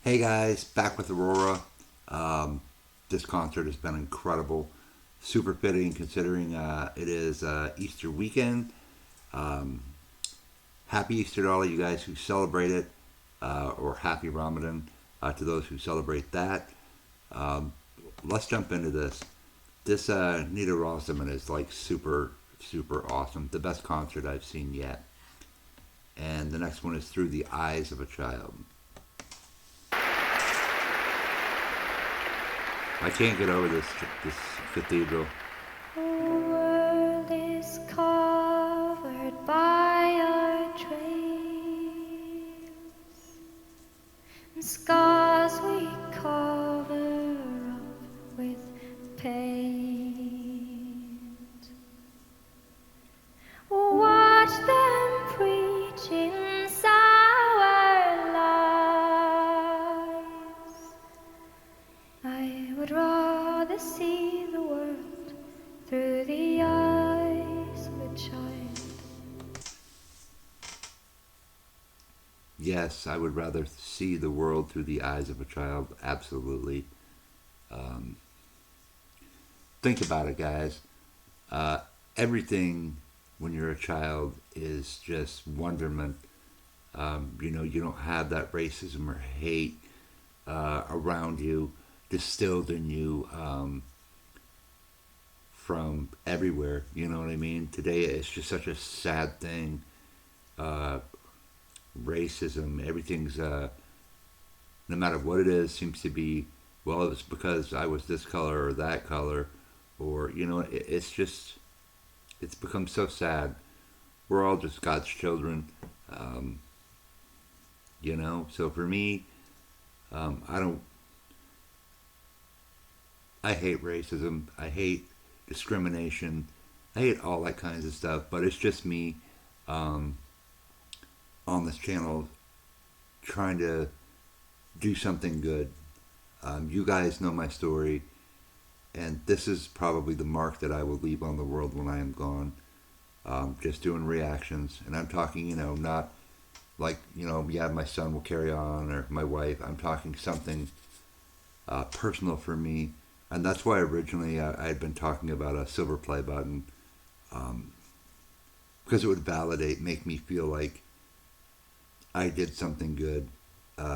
Hey guys, back with Aurora. This concert has been incredible, super fitting considering it is Easter weekend. Um, Happy Easter to all of you guys who celebrate it, or happy Ramadan to those who celebrate that. Um, let's jump into this. This Nidarosdomen is like super, super awesome. The best concert I've seen yet. And the next one is Through the Eyes of a Child. I can't get over this cathedral. The world is covered by our trails, and scars we cover up with paint. Watch them preaching sour lies. I would rather see the world through the eyes of a child. Yes, I would rather see the world through the eyes of a child. Absolutely. Um, think about it, guys. Uh, Everything when you're a child is just wonderment. You don't have that racism or hate around you, distilled in you from everywhere. You know what I mean? Today it's just such a sad thing. Uh, Racism, everything's, no matter what it is, seems to be, well, it's because I was this color or that color, or, it's just, it's become so sad. We're all just God's children, um, So for me, I don't, I hate racism. I hate discrimination. I hate all that kinds of stuff. But it's just me um, on this channel trying to do something good. You guys know my story, and this is probably the mark that I will leave on the world when I am gone. Just doing reactions, and I'm talking, not like, yeah, my son will carry on or my wife. I'm talking something personal for me, and that's why originally I had been talking about a silver play button, um, because it would validate, make me feel like I did something good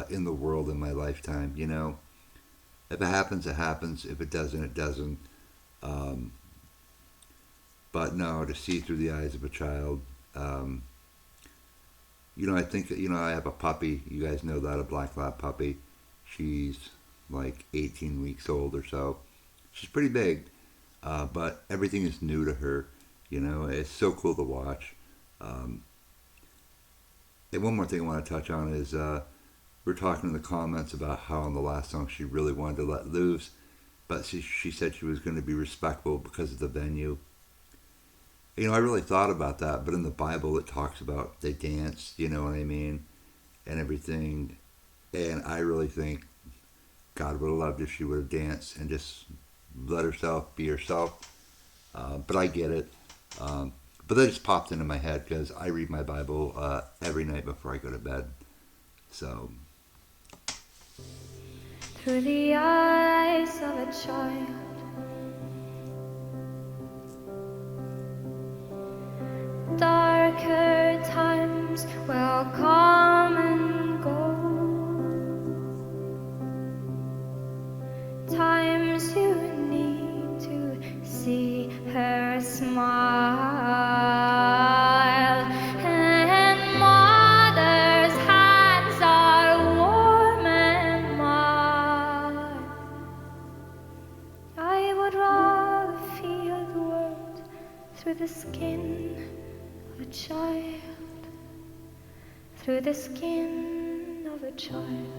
in the world in my lifetime. If it happens, it happens. If it doesn't, it doesn't. Um, but no, to see through the eyes of a child. Um, I think that, I have a puppy. You guys know that, a black lab puppy. She's like 18 weeks old or so. She's pretty big, but everything is new to her. It's so cool to watch. Um, and one more thing I want to touch on is we're talking in the comments about how in the last song she really wanted to let loose, but she said she was going to be respectful because of the venue. I really thought about that, but in the Bible it talks about they danced, you know what I mean, and everything. And I really think God would have loved if she would have danced and just let herself be herself. But I get it. But that just popped into my head because I read my Bible every night before I go to bed. So. Through the eyes of a child, darker times will come and go. Times you need to see her smile, and mother's hands are warm and mild. I would rather feel the world through the skin of a child, through the skin of a child.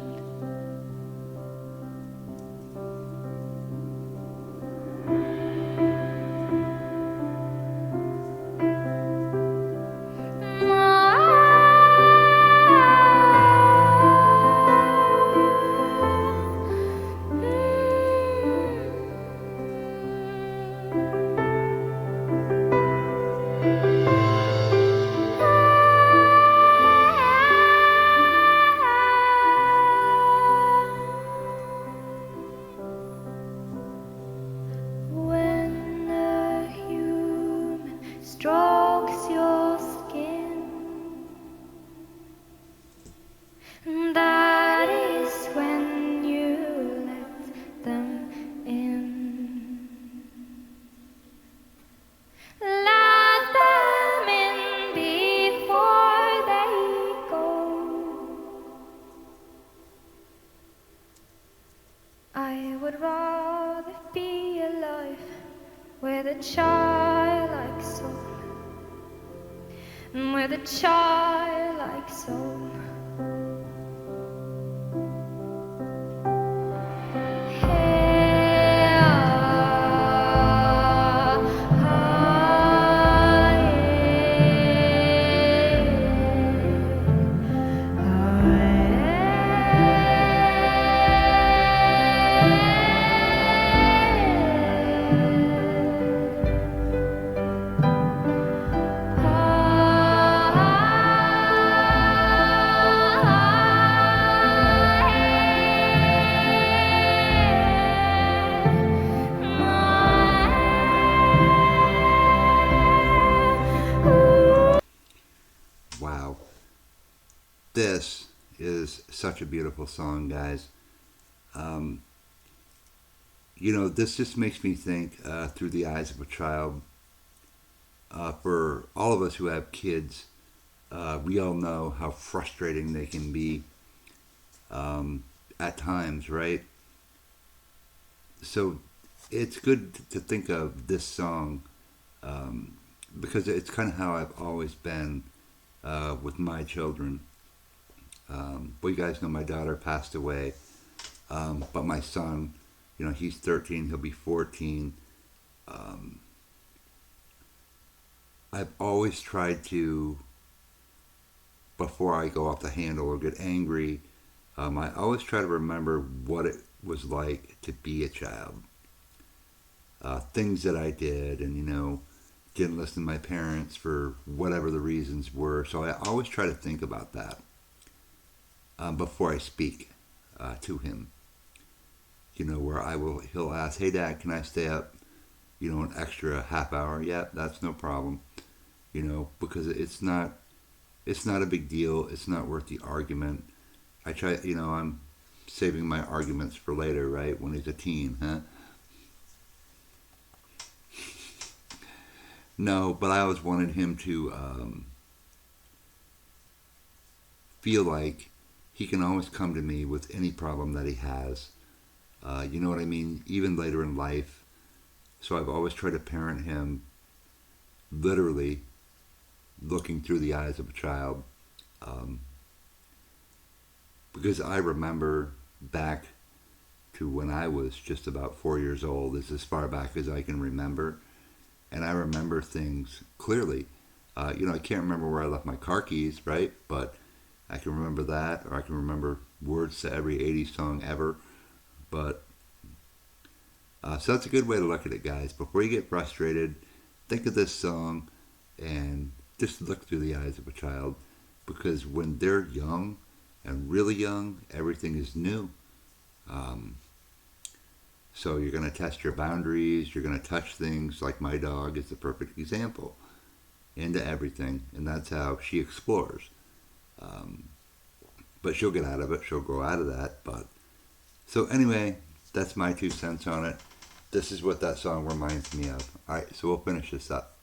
would rather be alive with a childlike soul, with a childlike soul. Wow. This is such a beautiful song, guys. This just makes me think through the eyes of a child. For all of us who have kids, we all know how frustrating they can be at times, right? So it's good to think of this song because it's kind of how I've always been with my children. Well, you guys know my daughter passed away, but my son, he's 13, he'll be 14. I've always tried to, before I go off the handle or get angry, I always try to remember what it was like to be a child. Things that I did and, didn't listen to my parents for whatever the reasons were. So I always try to think about that before I speak to him. Where he'll ask, "Hey Dad, can I stay up, an extra half hour?" Yeah, that's no problem. Because it's not a big deal. It's not worth the argument. I try, I'm saving my arguments for later, right? When he's a teen, huh? No, but I always wanted him to feel like he can always come to me with any problem that he has. You know what I mean? Even later in life. So I've always tried to parent him literally looking through the eyes of a child. Because I remember back to when I was just about 4 years old. This is as far back as I can remember. And I remember things clearly. I can't remember where I left my car keys, right? But I can remember that, or I can remember words to every 80s song ever. But so that's a good way to look at it, guys. Before you get frustrated, think of this song and just look through the eyes of a child. Because when they're young and really young, everything is new. So you're going to test your boundaries, you're going to touch things, like my dog is the perfect example, into everything, and that's how she explores. But she'll get out of it, she'll grow out of that. But so anyway, that's my 2 cents on it. This is what that song reminds me of. Alright, so we'll finish this up.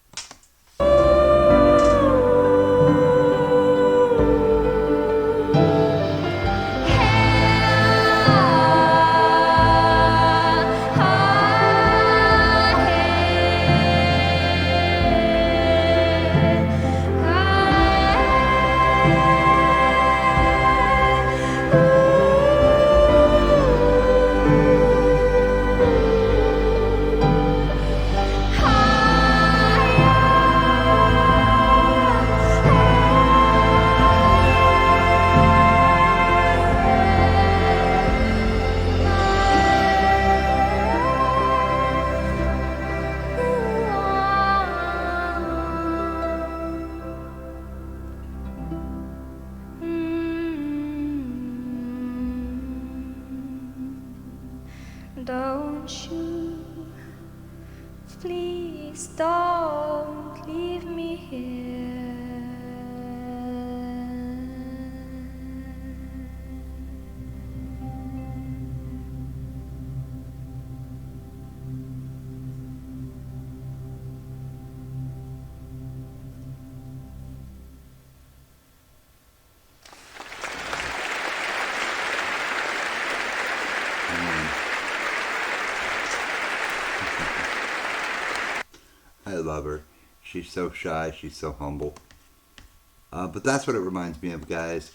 Don't you, please don't leave me here. love her. She's so shy. She's so humble. But that's what it reminds me of, guys.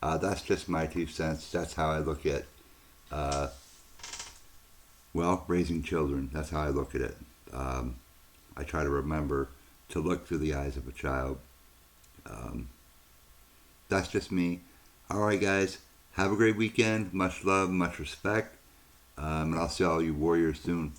That's just my 2 cents. That's how I look at, raising children. That's how I look at it. I try to remember to look through the eyes of a child. That's just me. Alright, guys. Have a great weekend. Much love, much respect. And I'll see all you warriors soon.